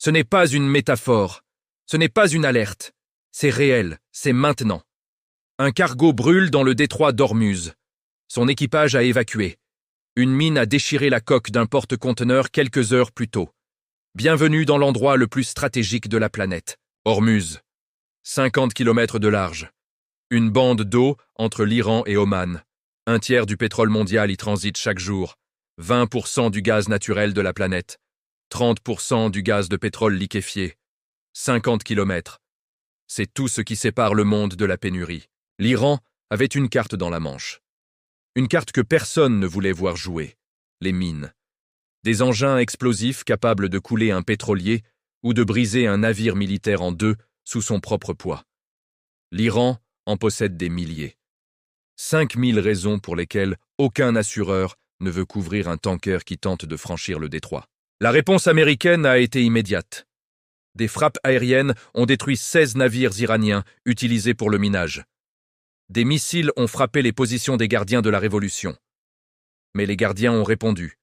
Ce n'est pas une métaphore. Ce n'est pas une alerte. C'est réel, c'est maintenant. Un cargo brûle dans le détroit d'Ormuz. Son équipage a évacué. Une mine a déchiré la coque d'un porte-conteneur quelques heures plus tôt. Bienvenue dans l'endroit le plus stratégique de la planète, Ormuz. 50 km de large. Une bande d'eau entre l'Iran et Oman. Un tiers du pétrole mondial y transite chaque jour. 20% du gaz naturel de la planète. 30% du gaz de pétrole liquéfié. 50 km. C'est tout ce qui sépare le monde de la pénurie. L'Iran avait une carte dans la Manche. Une carte que personne ne voulait voir jouer. Les mines. Des engins explosifs capables de couler un pétrolier ou de briser un navire militaire en deux sous son propre poids. L'Iran en possède des milliers. 5000 raisons pour lesquelles aucun assureur ne veut couvrir un tanker qui tente de franchir le détroit. La réponse américaine a été immédiate. Des frappes aériennes ont détruit 16 navires iraniens utilisés pour le minage. Des missiles ont frappé les positions des gardiens de la Révolution. Mais les gardiens ont répondu.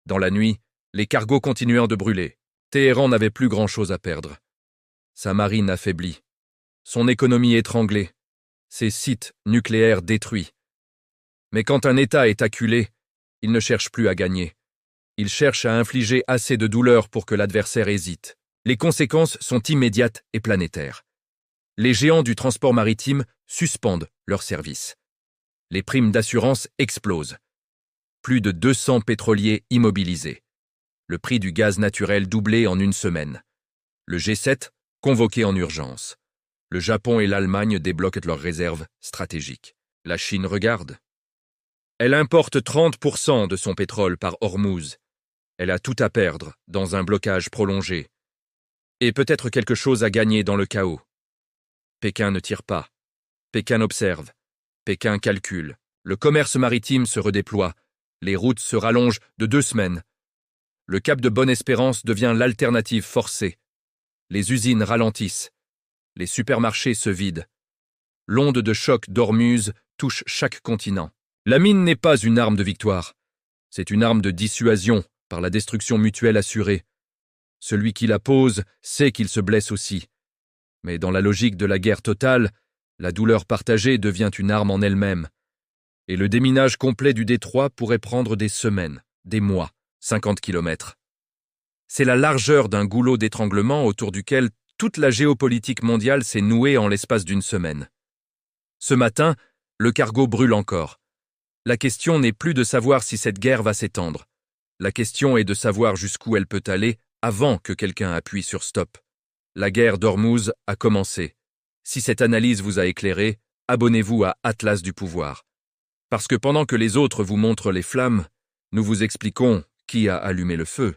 Dans la nuit, les cargos continuèrent de brûler. Téhéran n'avait plus grand-chose à perdre. Sa marine affaiblie. Son économie étranglée. Ses sites nucléaires détruits. Mais quand un État est acculé, il ne cherche plus à gagner. Il cherche à infliger assez de douleur pour que l'adversaire hésite. Les conséquences sont immédiates et planétaires. Les géants du transport maritime suspendent leurs services. Les primes d'assurance explosent. Plus de 200 pétroliers immobilisés. Le prix du gaz naturel doublé en une semaine. Le G7 convoqué en urgence. Le Japon et l'Allemagne débloquent leurs réserves stratégiques. La Chine regarde. Elle importe 30% de son pétrole par Ormuz. Elle a tout à perdre dans un blocage prolongé. Et peut-être quelque chose à gagner dans le chaos. Pékin ne tire pas. Pékin observe. Pékin calcule. Le commerce maritime se redéploie. Les routes se rallongent de 2 semaines. Le cap de Bonne-Espérance devient l'alternative forcée. Les usines ralentissent. Les supermarchés se vident. L'onde de choc d'Ormuz touche chaque continent. La mine n'est pas une arme de victoire. C'est une arme de dissuasion par la destruction mutuelle assurée. Celui qui la pose sait qu'il se blesse aussi. Mais dans la logique de la guerre totale, la douleur partagée devient une arme en elle-même. Et le déminage complet du détroit pourrait prendre des semaines, des mois, 50 km. C'est la largeur d'un goulot d'étranglement autour duquel toute la géopolitique mondiale s'est nouée en l'espace d'une semaine. Ce matin, le cargo brûle encore. La question n'est plus de savoir si cette guerre va s'étendre. La question est de savoir jusqu'où elle peut aller avant que quelqu'un appuie sur stop. La guerre d'Ormuz a commencé. Si cette analyse vous a éclairé, abonnez-vous à Atlas du pouvoir. Parce que pendant que les autres vous montrent les flammes, nous vous expliquons qui a allumé le feu.